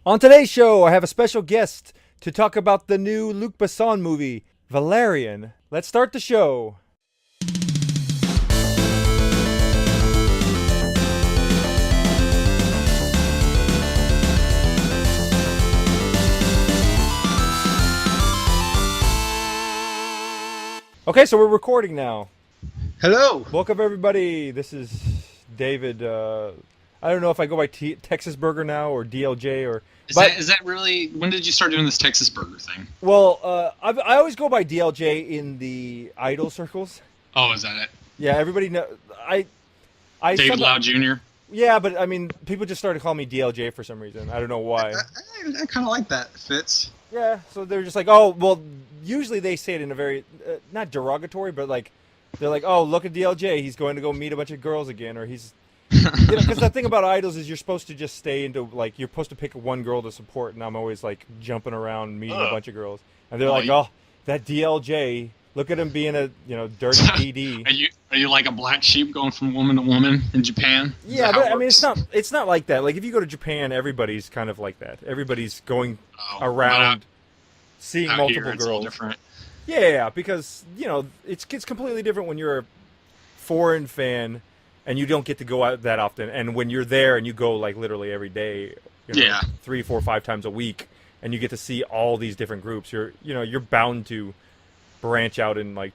On today's show, I have a special guest to talk about the new Luc Besson movie, Valerian. Let's start the show. Okay, so we're recording now. Hello. Welcome, everybody. This is David. I don't know if I go by Texas Burger now or DLJ or... Is that really... When did you start doing this Texas Burger thing? Well, I always go by DLJ in the idol circles. Oh, is that it? Yeah, everybody know. David Lau Jr.? Yeah, but I mean, people just started calling me DLJ for some reason. I don't know why. I kind of like that. It fits. Yeah, so they're just like, oh, well, usually they say it in a very, not derogatory, but like, they're like, oh, look at DLJ. He's going to go meet a bunch of girls again, or he's... Because the thing about idols is you're supposed to just stay into, like, you're supposed to pick one girl to support, and I'm always, like, jumping around meeting a bunch of girls. And they're like, oh, that DLJ, look at him being a, dirty PD. Are you like a black sheep going from woman to woman in Japan? Yeah, but I mean, it's not like that. Like, if you go to Japan, everybody's kind of like that. Everybody's going around seeing multiple girls. All different. Yeah, because, it's completely different when you're a foreign fan and you don't get to go out that often. And when you're there and you go, like, literally every day, 3, 4, 5 times a week, and you get to see all these different groups, you're bound to branch out and, like,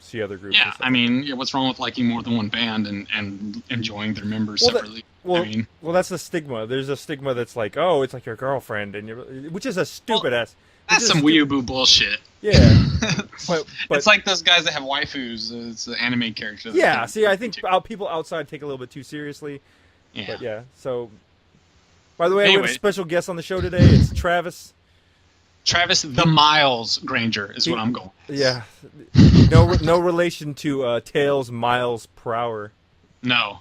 see other groups. Yeah, I mean, what's wrong with liking more than one band and enjoying their members separately? Well, that's the stigma. There's a stigma that's like, oh, it's like your girlfriend, which is a stupid ass. That's some weeaboo bullshit. Yeah. but it's like those guys that have waifus. It's the anime character. Yeah, see, I think people outside take it a little bit too seriously. Yeah. But yeah, so... By the way, we have a special guest on the show today. It's Travis. Travis the Miles Granger is what I'm going with. Yeah. No relation to Tails Miles per hour. No.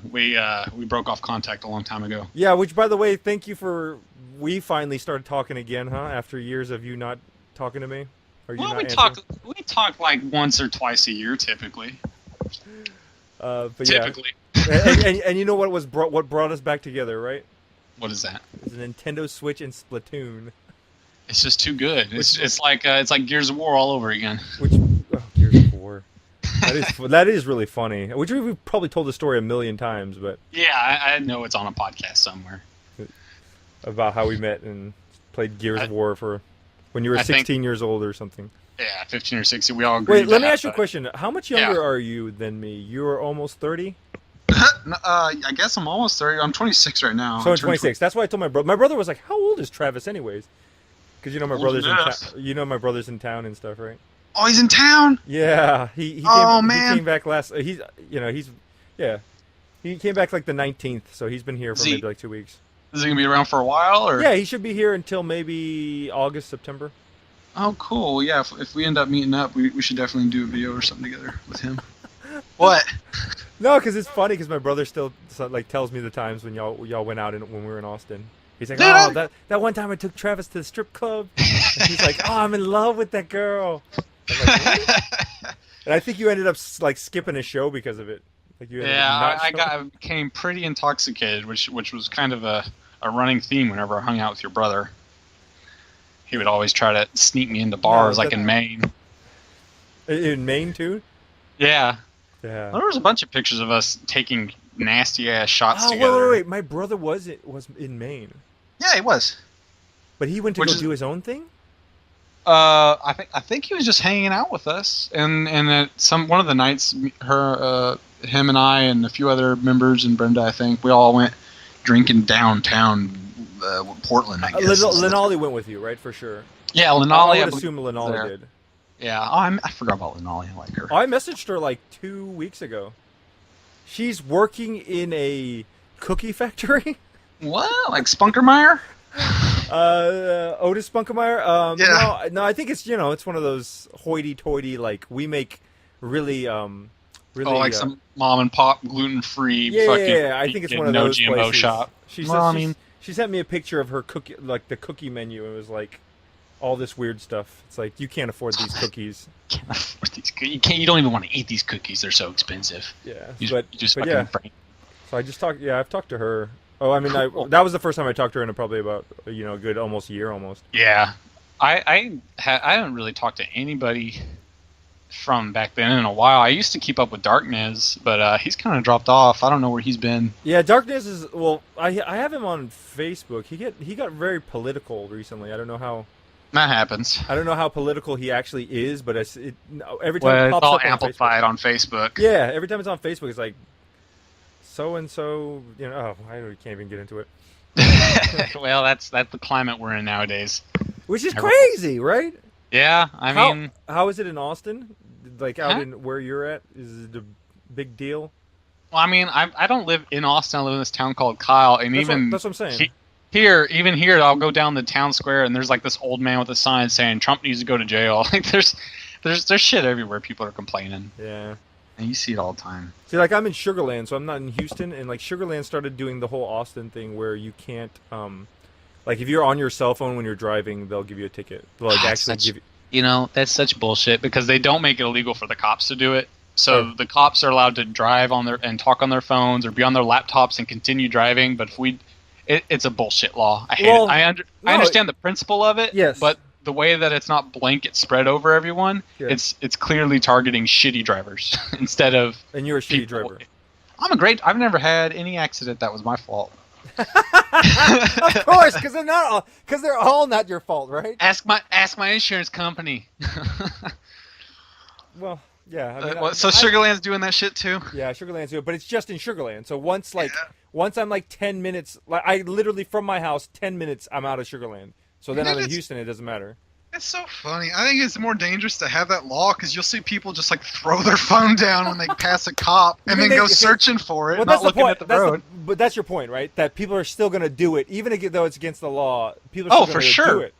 We broke off contact a long time ago. Yeah, which, by the way, thank you for... We finally started talking again, huh? After years of you not talking to me? We talk like once or twice a year, typically. But typically. Yeah. and you know what brought us back together, right? What is that? It's a Nintendo Switch and Splatoon. It's just too good. It's like Gears of War all over again. Gears of War. That is really funny. Which we've probably told the story a million times, but yeah, I know it's on a podcast somewhere. About how we met and played Gears of War for when you were 16 years old or something. Yeah, 15 or 16. We all agreed. Wait, let me ask you a question. How much younger are you than me? You are almost 30? I guess I'm almost 30. I'm 26 right now. So I'm 26. That's why I told my brother. My brother was like, "How old is Travis, anyways?" Because my brother's in town. My brother's in town and stuff, right? Oh, he's in town. Yeah, he came back last. He came back like the 19th, so he's been here for maybe like 2 weeks. Is he gonna be around for a while, or? Yeah, he should be here until maybe August, September. Oh, cool. Yeah, if we end up meeting up, we should definitely do a video or something together with him. What? No, because it's funny because my brother still like tells me the times when y'all went out when we were in Austin. He's like, that one time I took Travis to the strip club. And he's like, oh, I'm in love with that girl. I'm like, what? And I think you ended up like skipping a show because of it. Like I became pretty intoxicated, which was kind of a running theme whenever I hung out with your brother. He would always try to sneak me into bars, like in Maine. In Maine too? Yeah. Yeah. Well, there was a bunch of pictures of us taking nasty ass shots together. Wait. My brother was in Maine. Yeah, he was. But he went to do his own thing? I think he was just hanging out with us, and at one of the nights, him and I and a few other members and Brenda, I think we all went drinking downtown Portland. I guess Lenali went with you, right? For sure. Yeah, Lenali. I would assume Lenali did. Yeah, I forgot about Lenali. I like her. I messaged her like 2 weeks ago. She's working in a cookie factory. What? Like Spunkermeyer? Otis Spunkermeyer. Yeah. No, I think it's it's one of those hoity-toity, like we make really like some mom and pop gluten free. Yeah. I think it's one of no those GMO places. shop. She sent me a picture of her cookie, like the cookie menu. It was like all this weird stuff. It's like you can't afford these cookies. Can't afford these cookies. You don't even want to eat these cookies. They're so expensive. Yeah, but yeah. So I just talked. Yeah, I've talked to her Oh, I mean, Cool. that was the first time I talked to her in probably about a good almost year almost. Yeah, I haven't really talked to anybody from back then in a while. I used to keep up with Darkness, but he's kind of dropped off. I don't know where he's been. Yeah, Darkness is well. I have him on Facebook. He got very political recently. That happens. I don't know how political he actually is, but every time Well, it it's pops all up on amplified on Facebook. Facebook. Yeah, every time it's on Facebook, it's like so and so. Oh, I can't even get into it. Well, that's the climate we're in nowadays. Which is crazy, right? Yeah, I mean, how is it in Austin? Like out Huh? in where you're at, is it a big deal? well, I mean, I don't live in Austin. I live in this town called Kyle, and That's what I'm saying. even here, I'll go down the town square, and there's like this old man with a sign saying Trump needs to go to jail. Like there's shit everywhere. People are complaining, Yeah. and you see it all the time. See, like I'm in Sugarland, so I'm not in Houston, and like Sugarland started doing the whole Austin thing where you can't, like if you're on your cell phone when you're driving, they'll give you a ticket. They'll like actually give you. You know, that's such bullshit because they don't make it illegal for the cops to do it. So the cops are allowed to drive on their and talk on their phones or be on their laptops and continue driving. But if it's a bullshit law. I hate it. I understand the principle of it. Yes. But the way that it's not blanket spread over everyone, Yeah. it's clearly targeting shitty drivers instead of. And you're a shitty people. driver. I've never had any accident that was my fault. Of course, because they're all not your fault, right? Ask my insurance company. Well, yeah. I mean, So Sugarland's doing that shit too. Yeah, Sugarland's do it, but it's just in Sugarland. So once I'm like 10 minutes, like I literally from my house 10 minutes, I'm out of Sugarland. So then I'm in Houston. It doesn't matter. It's so funny. I think it's more dangerous to have that law because you'll see people just like throw their phone down when they pass a cop and then go searching for it, Well, not that's the looking point. at the road. But that's your point, right? That people are still going to do it, even though it's against the law. People are still for going to sure. do it.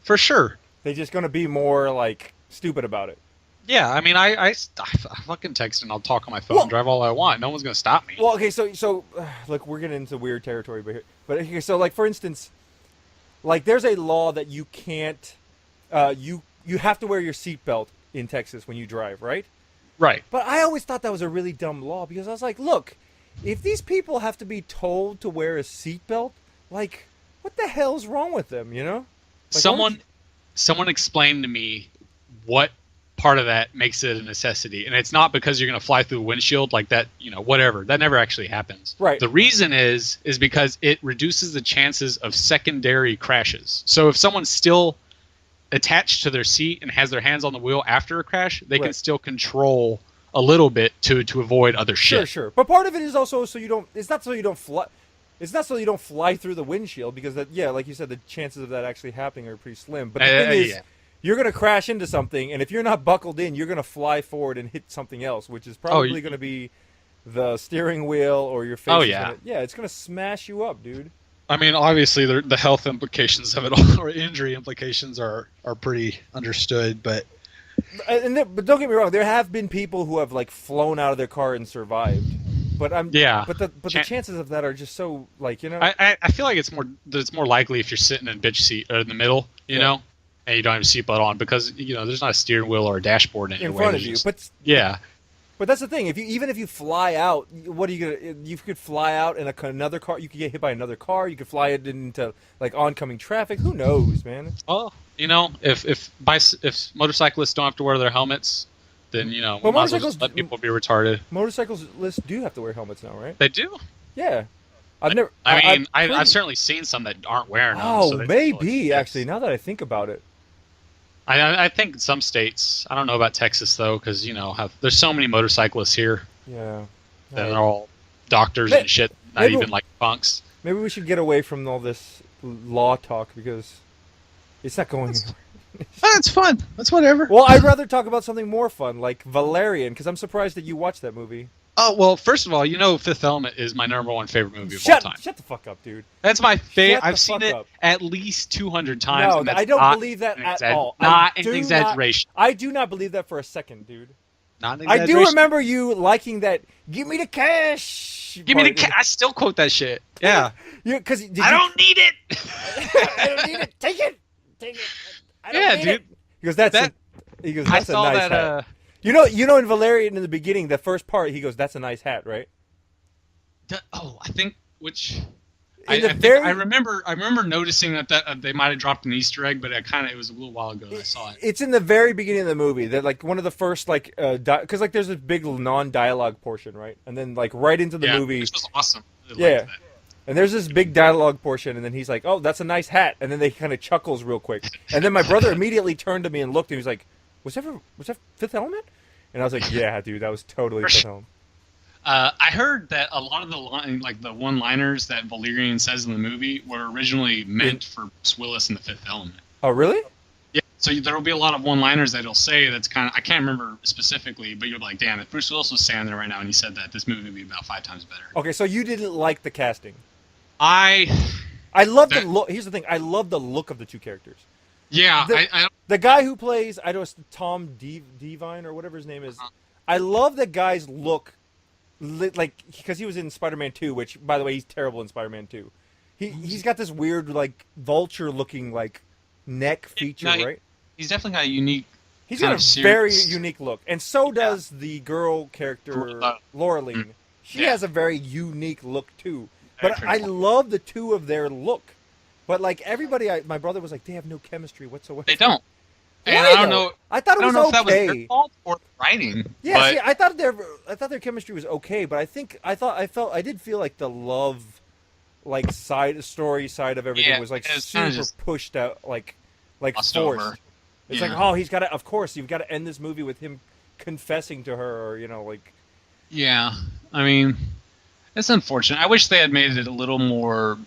For sure. They're just going to be more like stupid about it. Yeah, I mean, I fucking text and I'll talk on my phone, drive all I want. No one's gonna stop me. Well, okay, so look, we're getting into weird territory, but here, so like for instance, like there's a law that you can't, you have to wear your seatbelt in Texas when you drive, right? Right. But I always thought that was a really dumb law because I was like, look, if these people have to be told to wear a seatbelt, like, what the hell's wrong with them, you know? Like, someone explained to me what part of that makes it a necessity, and it's not because you're going to fly through the windshield like that, whatever. That never actually happens. Right. The reason is because it reduces the chances of secondary crashes. So if someone's still attached to their seat and has their hands on the wheel after a crash, they can still control a little bit to avoid other shit. Sure. But part of it is also so you don't. It's not so you don't fly. It's not so you don't fly through the windshield because like you said, the chances of that actually happening are pretty slim. But the thing is, you're going to crash into something, and if you're not buckled in, you're going to fly forward and hit something else, which is probably going to be the steering wheel or your face. Oh, yeah. It's going to smash you up, dude. I mean, obviously, the health implications of it all, or injury implications, are pretty understood, but... But don't get me wrong, there have been people who have, like, flown out of their car and survived. But the chances of that are just so, like, I feel like it's more likely if you're sitting in bitch seat or in the middle, you know, and you don't have a seatbelt on because there's not a steering wheel or a dashboard in front of you. But that's the thing. Even if you fly out, what are you gonna? You could fly out in another car. You could get hit by another car. You could fly it into like oncoming traffic. Who knows, man? Oh, if motorcyclists don't have to wear their helmets, then we might as well just let people be retarded. Motorcyclists do have to wear helmets now, right? They do. Yeah. I've certainly seen some that aren't wearing them. Oh, maybe actually. Now that I think about it. I think in some states, I don't know about Texas though, because there's so many motorcyclists here. Yeah. That are all doctors and shit, not even like punks. Maybe we should get away from all this law talk because it's not going anywhere. That's fun. That's whatever. Well, I'd rather talk about something more fun, like Valerian, because I'm surprised that you watched that movie. Oh, well, first of all, Fifth Element is my #1 favorite movie of all time. Shut the fuck up, dude. That's my favorite. Shut I've the seen fuck it up. at least 200 times. No, and that's I don't not believe that an at all. Not an exaggeration. I do not believe that for a second, dude. Not an I exaggeration. do remember you liking that. Give me the cash. Give me the cash. I still quote that shit. Yeah. I don't need it. I don't need it. Take it. I don't need dude. it. He goes, that's a nice hat. You know, in Valerian in the beginning, the first part, he goes, "That's a nice hat," right? I think I remember noticing that they might have dropped an Easter egg, but it was a little while ago that I saw it. It's in the very beginning of the movie that like one of the first like because like there's this big non-dialogue portion, right? And then like right into the movie, which was awesome. Yeah. And there's this big dialogue portion, and then he's like, "Oh, that's a nice hat," and then they kind of chuckles real quick, and then my brother immediately turned to me and looked, and he was like, was that Fifth Element?" And I was like, "Yeah, dude, that was totally Fifth Element." I heard that a lot of the one-liners that Valerian says in the movie were originally meant for Bruce Willis in The Fifth Element. Oh, really? Yeah. So there will be a lot of one-liners that he'll say that's kind of, I can't remember specifically, but you're like, damn, if Bruce Willis was standing there right now and he said that, this movie would be about 5 times better. Okay, so you didn't like the casting. I love the look. Here's the thing. I love the look of the two characters. Yeah. The guy who plays, I don't know, Tom Devine or whatever his name is. I love the guy's look. Like, because he was in Spider-Man 2, which, by the way, he's terrible in Spider-Man 2. He's got this weird, like, vulture-looking, like, neck feature, right? He's definitely got a unique. He's got a very unique look, and so does the girl character, Laureline. She has a very unique look too. But I love the two of their look. But like everybody, my brother was like, they have no chemistry whatsoever. They don't. And Why, I don't know. I thought it was if okay. that was their fault or writing. Yeah, but... see, I thought their chemistry was okay, but I did feel like the love, like story side of everything was like super pushed out, like forced. Over. It's like, oh, he's got to. Of course, you've got to end this movie with him confessing to her, or like. Yeah, I mean, it's unfortunate. I wish they had made it a little more,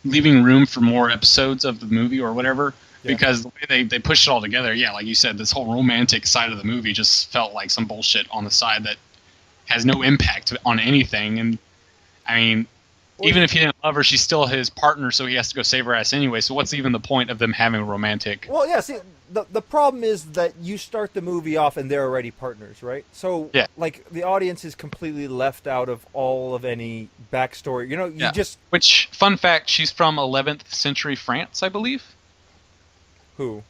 leaving room for more episodes of the movie or whatever. Yeah. Because the way they pushed it all together, like you said, this whole romantic side of the movie just felt like some bullshit on the side that has no impact on anything. And I mean, even if he didn't love her, she's still his partner, so he has to go save her ass anyway. So what's even the point of them having a romantic? Well, yeah. See, the problem is that you start the movie off and they're already partners, right? So like the audience is completely left out of all of any backstory. You just. Which, fun fact, she's from 11th century France, I believe. Who?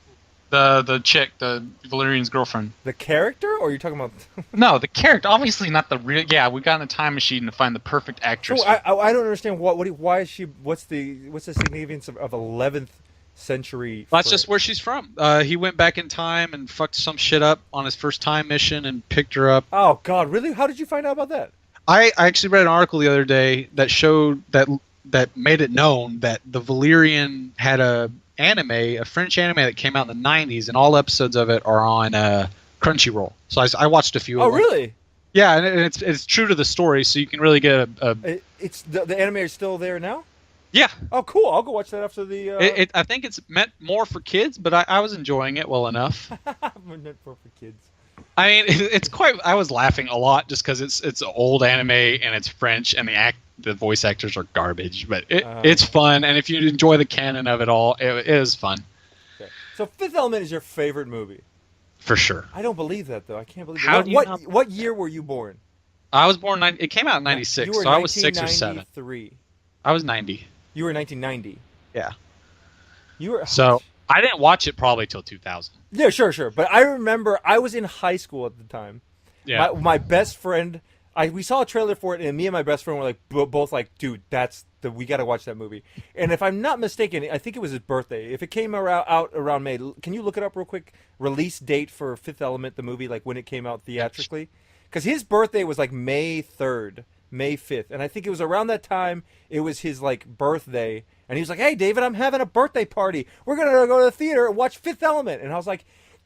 The chick, the Valerian's girlfriend. The character, or are you talking about? No, the character. Obviously not the real. Yeah, we got in a time machine to find the perfect actress. So I don't understand why is she? What's the significance of 11th century? Well, that's just where she's from. He went back in time and fucked some shit up on his first time mission and picked her up. Oh God, really? How did you find out about that? I actually read an article the other day that showed that made it known that the Valerian had a French anime that came out in the 90s, and all episodes of it are on Crunchyroll. So I watched a few of them. Oh, really? Yeah, and it's true to the story, so you can really get It's the anime is still there now? Yeah. Oh, cool. I'll go watch that after the... I think it's meant more for kids, but I was enjoying it well enough. Meant more for kids. I mean, it's quite... I was laughing a lot just because it's old anime, and it's French, and the voice actors are garbage, but it's fun, and if you enjoy the canon of it all, it is fun. Okay. So Fifth Element is your favorite movie? For sure. I don't believe that, though. I can't believe it. What year were you born? I was born... It came out in 96, so I was 6 or 7. I was 90. You were 1990? Yeah. You were... So, I didn't watch it probably till 2000. Yeah, sure. But I remember I was in high school at the time. Yeah. My best friend... we saw a trailer for it, and me and my best friend were like both like, dude, we got to watch that movie. And if I'm not mistaken, I think it was his birthday. If it came out around May, can you look it up real quick? Release date for Fifth Element, the movie, like when it came out theatrically? Because his birthday was like May 3rd, May 5th, and I think it was around that time. It was his like birthday, and he was like, "Hey, David, I'm having a birthday party. We're gonna go to the theater and watch Fifth Element." And I was like,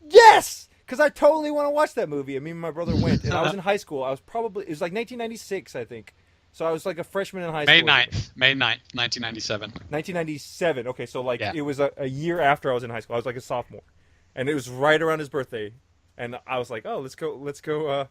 "Yes!" Because I totally want to watch that movie. And me and my brother went, and I was in high school. It was like 1996, I think. So I was like a freshman in high school. May 9th, 1997. 1997. Okay, so like it was a year after I was in high school. I was like a sophomore, and it was right around his birthday. And I was like, "Oh, let's go."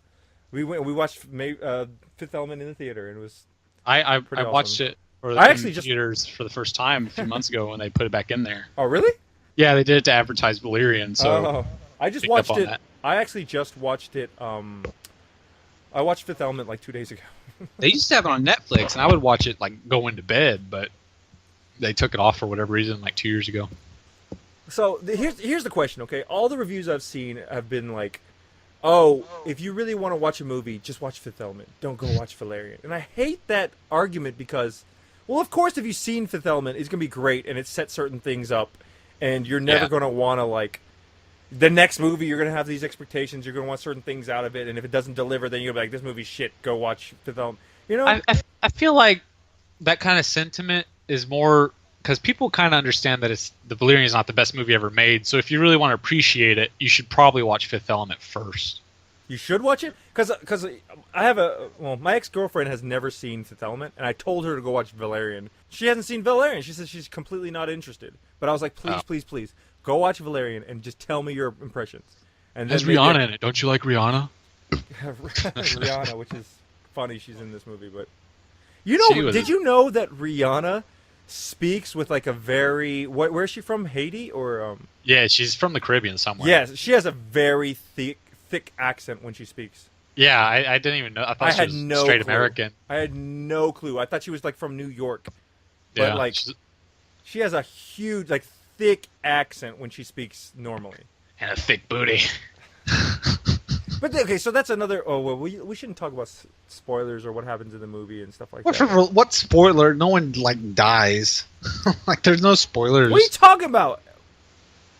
We watched Fifth Element in the theater, and it was. I watched it. I actually theaters for the first time a few months ago when they put it back in there. Oh, really? Yeah, they did it to advertise Valerian. So I just watched it. I actually just watched it. I watched Fifth Element like 2 days ago. They used to have it on Netflix, and I would watch it like going to bed, but they took it off for whatever reason like 2 years ago. So here's the question. Okay, all the reviews I've seen have been like, "Oh, if you really want to watch a movie, just watch Fifth Element. Don't go watch Valerian." And I hate that argument because Well, of course, if you've seen Fifth Element, it's gonna be great, and it sets certain things up, and you're never gonna want to like. The next movie, you're gonna have these expectations. You're gonna want certain things out of it, and if it doesn't deliver, then you're gonna be like, "This movie's shit. Go watch Fifth Element." You know? I feel like that kind of sentiment is more because people kind of understand that the Valerian is not the best movie ever made. So if you really want to appreciate it, you should probably watch Fifth Element first. You should watch it because I have my ex-girlfriend has never seen Fifth Element, and I told her to go watch Valerian. She hasn't seen Valerian. She says she's completely not interested. But I was like, please, go watch Valerian and just tell me your impressions. And There's Rihanna in it. Don't you like Rihanna? Rihanna, which is funny, she's in this movie. But did you know that Rihanna speaks with like a very where is she from? Haiti or Yeah, she's from the Caribbean somewhere. Yes, she has a very thick accent when she speaks. Yeah, I didn't even know. I thought she was straight American. I had no clue. I thought she was like from New York. But like she has a huge like thick accent when she speaks normally. And a thick booty. But okay, so that's another. Oh well, we shouldn't talk about spoilers or what happens in the movie and stuff like What that. what spoiler? No one like dies. Like there's no spoilers. What are you talking about?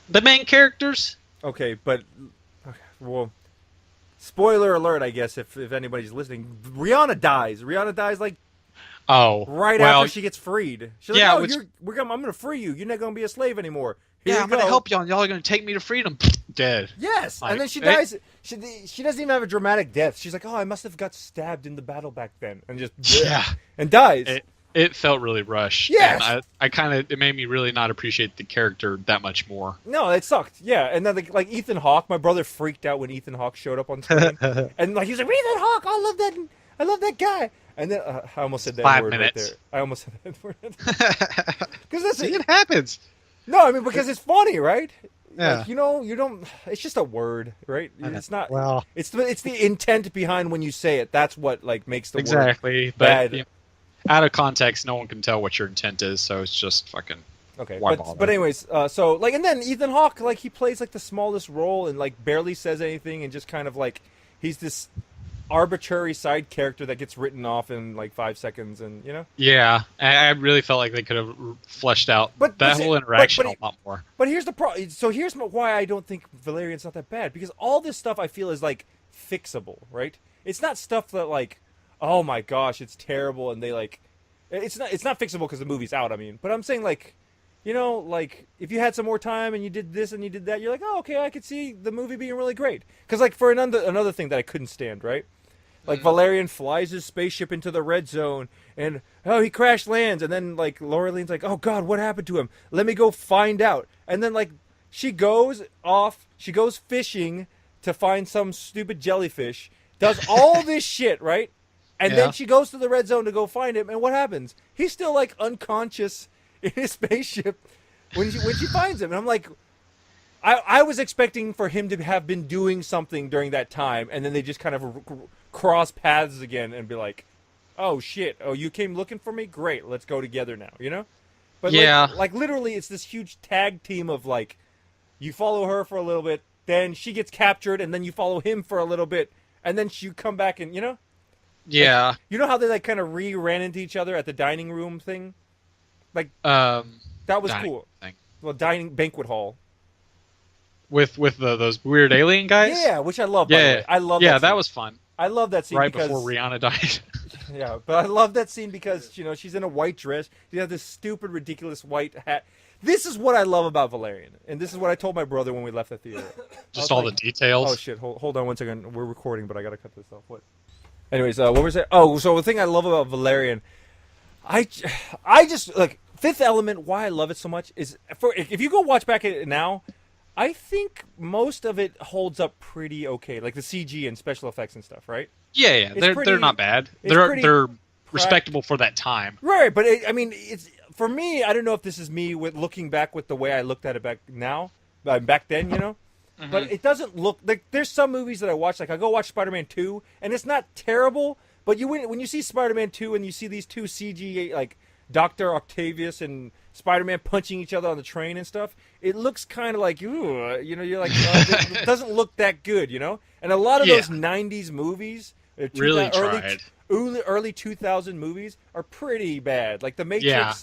The main characters. Okay, but well, spoiler alert, I guess if anybody's listening. Rihanna dies. Rihanna dies like right after she gets freed. She's like, I'm going to free you. You're not going to be a slave anymore. Here I'm going to help y'all. Y'all are going to take me to freedom. Dead. Yes, and then she dies. She doesn't even have a dramatic death. She's like, I must have got stabbed in the battle back then, and just and dies. It felt really rushed. Yes. And it made me really not appreciate the character that much more. No, it sucked. Yeah, and then like Ethan Hawke, my brother freaked out when Ethan Hawke showed up on screen, and like he was like, Ethan Hawke, I love that guy. And then I almost said that 5 word minutes. right there. I almost said that word. Because it happens. No, I mean because it's funny, right? Yeah. Like, you don't. It's just a word, right? It's not. Well, it's the intent behind when you say it. That's what like makes the word bad. But out of context, no one can tell what your intent is. So it's just fucking. Okay, why bother? But anyways, so like, and then Ethan Hawke, like he plays like the smallest role and like barely says anything and just kind of like he's this arbitrary side character that gets written off in like 5 seconds, and Yeah, I really felt like they could have fleshed out that whole interaction a lot more. But here's the problem. So here's why I don't think Valerian's not that bad, because all this stuff I feel is like fixable, right? It's not stuff that like, oh my gosh, it's terrible, and they like, it's not fixable because the movie's out. I mean, but I'm saying like, like if you had some more time and you did this and you did that, you're like, oh okay, I could see the movie being really great. Because like for another thing that I couldn't stand, right? Like Valerian flies his spaceship into the red zone, and he crash lands, and then like Laureline's like, oh god, what happened to him? Let me go find out. And then like she goes fishing to find some stupid jellyfish, does all this shit, right? And then she goes to the red zone to go find him, and what happens? He's still like unconscious in his spaceship when she finds him, and I'm like, I was expecting for him to have been doing something during that time, and then they just kind of cross paths again and be like, oh shit, oh you came looking for me, great, let's go together now, But like literally it's this huge tag team of like, you follow her for a little bit, then she gets captured, and then you follow him for a little bit, and then you come back and like, how they like kind of ran into each other at the dining room thing, like that was cool thing. Well, dining banquet hall with those weird alien guys, which I love. By the way. I love that was fun. I love that scene because before Rihanna died. Yeah, but I love that scene because she's in a white dress. You have this stupid, ridiculous white hat. This is what I love about Valerian, and this is what I told my brother when we left the theater. Just all the details. Oh shit! Hold on one second. We're recording, but I gotta cut this off. What? Anyways, what was it? Oh, so the thing I love about Valerian, I just like Fifth Element. Why I love it so much is if you go watch back at it now, I think most of it holds up pretty okay, like the CG and special effects and stuff, right? Yeah, they're not bad. They're respectable for that time. Right, but it's for me. I don't know if this is me with looking back with the way I looked at it back then, Mm-hmm. But it doesn't look like there's some movies that I watch. Like I go watch Spider-Man 2, and it's not terrible, but when you see Spider-Man 2 and you see these two CG like Dr. Octavius and Spider-Man punching each other on the train and stuff, it looks kind of like, ooh, you're like, it doesn't look that good, And a lot of those 90s movies Really early, tried. early 2000 movies are pretty bad. Like The Matrix Yeah.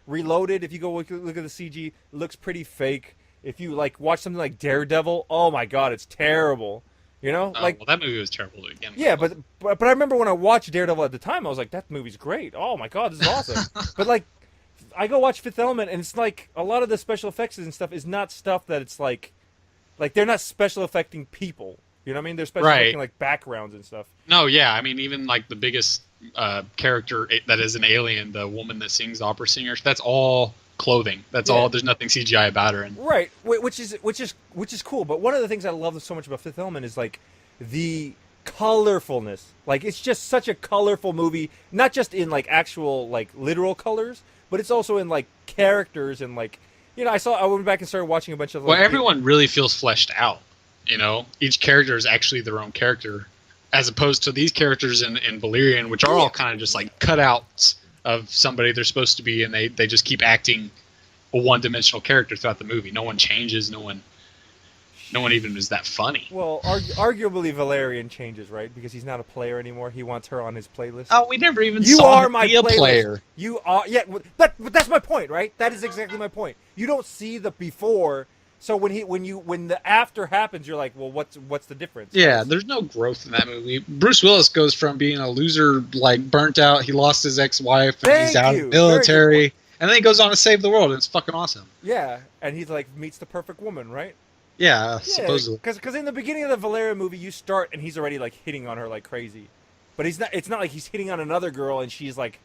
Reloaded, if you go look at the CG, it looks pretty fake. If you like watch something like Daredevil, oh my god, it's terrible. You know, Oh, like well, that movie was terrible to begin with. yeah, but I remember when I watched Daredevil at the time, I was like, that movie's great. Oh my god, this is awesome. But like, I go watch Fifth Element, and it's like a lot of the special effects and stuff is not stuff that it's like they're not special affecting people. You know what I mean? They're special Right. affecting like backgrounds and stuff. No, yeah, I mean, even like the biggest character that is an alien, the woman that sings the opera singer, that's all clothing. That's Yeah. all. There's nothing CGI about her. And Right, which is cool. But one of the things I love so much about Fifth Element is like the colorfulness. Like it's just such a colorful movie, not just in like actual like literal colors, but it's also in like characters and like I went back and started watching a bunch of like, well, everyone really feels fleshed out. You know, each character is actually their own character, as opposed to these characters in Valerian, which are all kind of just like cutouts of somebody they're supposed to be, and they just keep acting a one-dimensional character throughout the movie. No one changes. No one even is that funny. Well, arguably Valerian changes, right? Because he's not a player anymore. He wants her on his playlist. Oh, we never even You saw are him my be a playlist. player. You are, yeah, but that's my point, right? That is exactly my point. You don't see the before, so when the after happens, you're like, well, what's the difference? Yeah, there's no growth in that movie. Bruce Willis goes from being a loser, like burnt out. He lost his ex-wife, and he's Thank out you. of the Very good military, point. and then he goes on to save the world. And it's fucking awesome. Yeah, and he's like meets the perfect woman, right? Yeah, supposedly. Because in the beginning of the Valerian movie, you start and he's already like hitting on her like crazy, but he's not. It's not like he's hitting on another girl and she's like,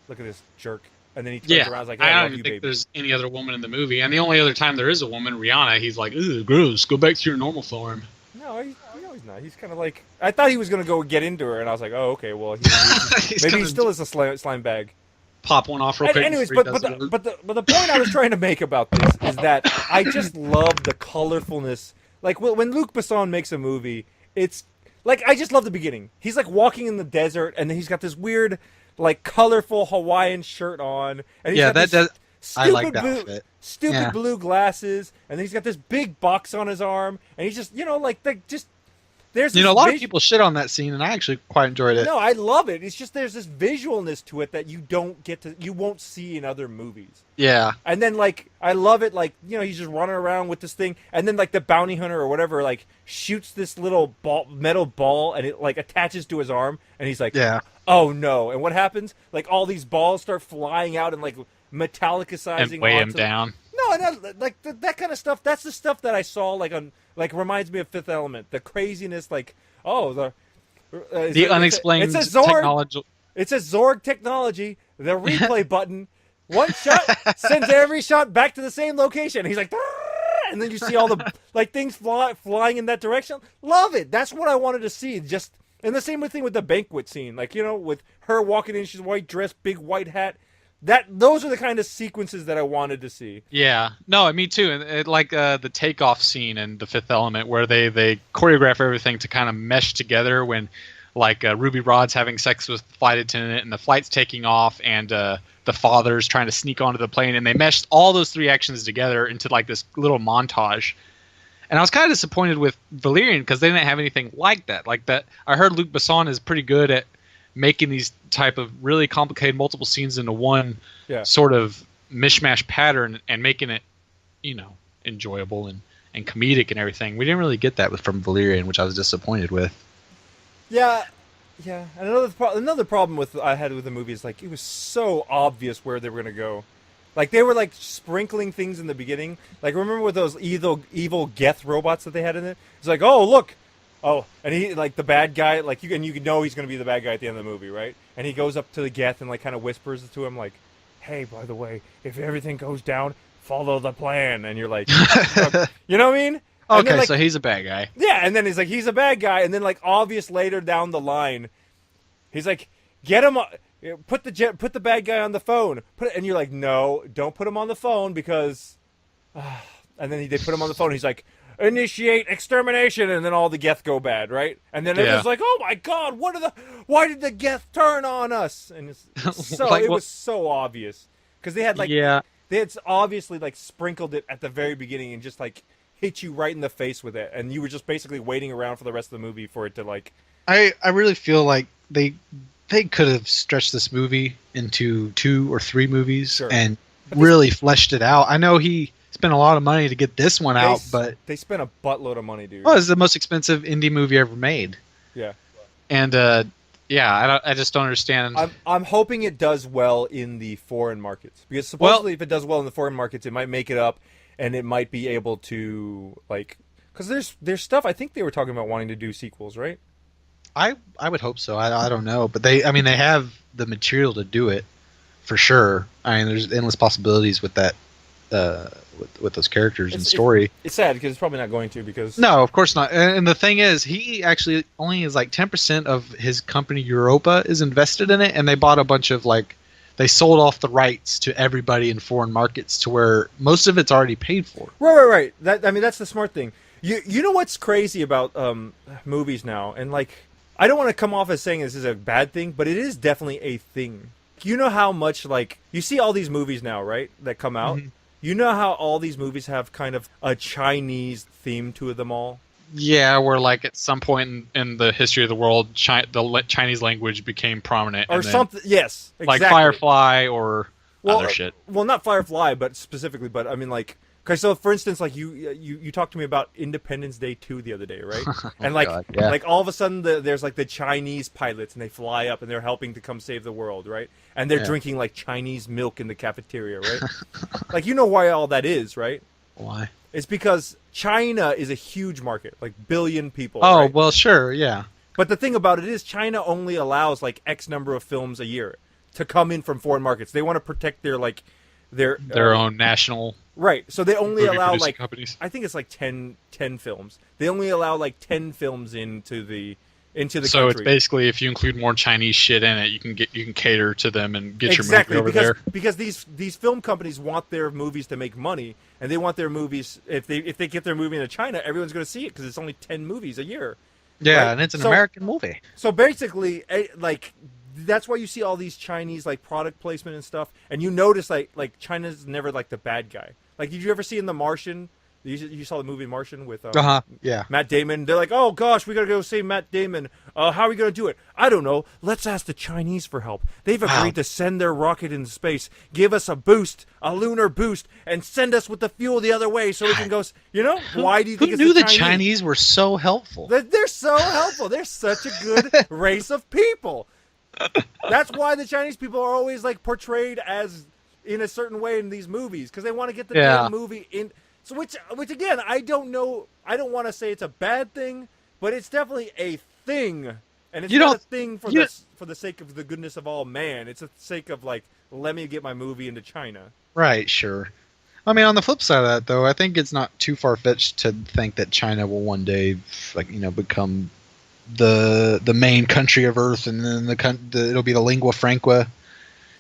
look at this jerk, and then he turns Yeah, around and is like, I I don't love even you, think baby. there's any other woman in the movie, and the only other time there is a woman, Rihanna, he's like, "Ooh, gross. Go back to your normal form." No, he's not. He's kind of like I thought he was gonna go get into her, and I was like, oh, okay, well, maybe he still is a slime bag. Pop one off real quick. Anyways, before but he does the point I was trying to make about this is that I just love the colorfulness. Like when Luc Besson makes a movie, it's like I just love the beginning. He's like walking in the desert, and then he's got this weird, like colorful Hawaiian shirt on, and he's Yeah, got that this does. I like that blue, outfit. stupid Yeah. blue glasses, and then he's got this big box on his arm, and he's just there's You this know, a lot of people shit on that scene, and I actually quite enjoyed it. No, I love it. It's just there's this visualness to it that you won't see in other movies. Yeah, And then like I love it, like he's just running around with this thing, and then like the bounty hunter or whatever like shoots this little metal ball, and it like attaches to his arm, and he's like, yeah. oh no! And what happens? Like all these balls start flying out and like metallicizing And weigh him onto- down. No, and like that kind of stuff. That's the stuff that I saw like reminds me of Fifth Element. The craziness, like The unexplained it's a Zorg. technology. It's a Zorg technology. The replay button. One shot sends every shot back to the same location. He's like, "Ah!" And then you see all the like things flying in that direction. Love it. That's what I wanted to see. Just and the same thing with the banquet scene. Like with her walking in, she's white dress, big white hat. Those are the kind of sequences that I wanted to see. Yeah, no, me too. And like the takeoff scene in The Fifth Element, where they choreograph everything to kind of mesh together when, like, Ruby Rod's having sex with the flight attendant, and the flight's taking off, and the father's trying to sneak onto the plane, and they meshed all those three actions together into like this little montage. And I was kind of disappointed with Valerian because they didn't have anything like that. Like that, I heard Luc Besson is pretty good at making these type of really complicated multiple scenes into one sort of mishmash pattern and making it, enjoyable and comedic and everything. We didn't really get that from Valerian, which I was disappointed with. Yeah. And another problem I had with the movie is like it was so obvious where they were gonna go. Like they were like sprinkling things in the beginning. Like remember with those evil Geth robots that they had in it? It's like, oh look, and he like the bad guy, like you can know he's gonna be the bad guy at the end of the movie, right? And he goes up to the Geth and like kind of whispers to him like, hey, by the way, if everything goes down, follow the plan. And you're like, you know what I mean? And Okay, then, like, so he's a bad guy. yeah, and then he's a bad guy, and then like obvious later down the line, he's like, get him, put the bad guy on the phone, and you're like, no, don't put him on the phone because, and then they put him on the phone. He's like, initiate extermination, and then all the Geth go bad, right? And then everyone's like, oh my god, why did the Geth turn on us? And it's so Like, it was so obvious because they had like they had obviously like sprinkled it at the very beginning and just like hit you right in the face with it, and you were just basically waiting around for the rest of the movie for it to like I really feel like they could have stretched this movie into 2 or 3 movies Sure. and But they- really fleshed it out. I know he spent a lot of money to get this one out, but they spent a buttload of money, dude. well, it's the most expensive indie movie ever made. Yeah. And I just don't understand. I'm hoping it does well in the foreign markets, because supposedly if it does well in the foreign markets, it might make it up, and it might be able to like, because there's stuff I think they were talking about wanting to do sequels, right? I would hope so. I don't know, but they have the material to do it for sure. I mean, there's endless possibilities with that, with those characters and story. It's sad because it's probably not going to, because No, of course not. And the thing is, he actually only is like 10% of his company Europa is invested in it, and they bought a bunch of they sold off the rights to everybody in foreign markets to where most of it's already paid for. Right. That's the smart thing. You know what's crazy about movies now, and like, I don't want to come off as saying this is a bad thing, but it is definitely a thing. You know how much, like, you see all these movies now, right, that come out? Mm-hmm. You know how all these movies have kind of a Chinese theme to them all? Yeah, where like at some point in the history of the world, the Chinese language became prominent. Or something, yes, exactly. Like Firefly or other shit. Well, not Firefly, but specifically, but I mean, like, okay, so for instance, like you talked to me about Independence Day 2 the other day, right? And like, God, yeah. like all of a sudden there's like the Chinese pilots, and they fly up and they're helping to come save the world, right? And they're drinking like Chinese milk in the cafeteria, right? Like, you know why all that is, right? Why? It's because China is a huge market, like billion people. Oh, right? well, sure, yeah. But the thing about it is, China only allows like X number of films a year to come in from foreign markets. They want to protect their Their own national right. So they only allow movie-producing like companies. I think it's like 10 films. They only allow like 10 films into the So country. it's basically, if you include more Chinese shit in it, you can cater to them and get exactly your movie over because there. these film companies want their movies to make money, and they want their movies, if they get their movie into China, everyone's going to see it because it's only 10 movies a year. Yeah, right? and it's an So- American movie. So basically, like, that's why you see all these Chinese like product placement and stuff, and you notice like China's never like the bad guy. Like, did you ever see in The Martian? You saw the movie Martian with Yeah. Matt Damon. They're like, oh gosh, we gotta go save Matt Damon. How are we gonna do it? I don't know. Let's ask the Chinese for help. They've agreed to send their rocket into space, give us a boost, a lunar boost, and send us with the fuel the other way so we can go. You know, why do you think Who it's knew the the Chinese were so helpful? They're so helpful. They're such a good race of people. That's why the Chinese people are always like portrayed as in a certain way in these movies, because they want to get the damn movie in. So which again, I don't know. I don't want to say it's a bad thing, but it's definitely a thing, and it's not a thing for the sake of the goodness of all man. It's a sake of like, let me get my movie into China. Right, sure. I mean, on the flip side of that, though, I think it's not too far-fetched to think that China will one day, become the main country of Earth, and then it'll be the lingua franca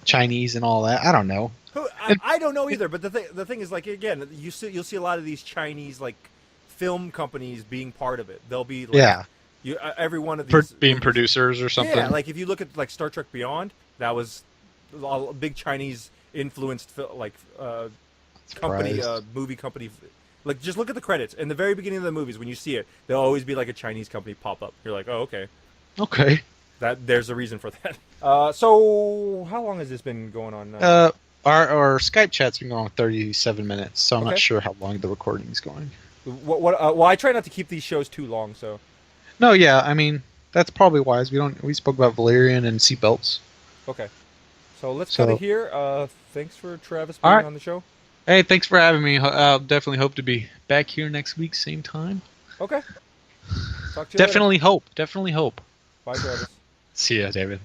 Chinese and all that. I don't know. I don't know either, but the thing is, like, again, you'll see a lot of these Chinese like film companies being part of it. They'll be like, every one of these being producers or something. Yeah, like if you look at like Star Trek Beyond, that was a big Chinese influenced company, movie company. Like, just look at the credits in the very beginning of the movies. When you see it, there'll always be like a Chinese company pop up. You're like, oh, okay. Okay. There's a reason for that. So how long has this been going on now? Our Skype chat's been going on 37 minutes, so I'm not Okay. sure how long the recording is going. Well, I try not to keep these shows too long, so. No, yeah, I mean, that's probably wise. We spoke about Valerian and seatbelts. Okay. So let's cut it here. Thanks for Travis being All right. on the show. Hey, thanks for having me. I'll definitely hope to be back here next week, same time. Okay. Talk to you Definitely hope. Definitely hope. later. Bye, Travis. See ya, David.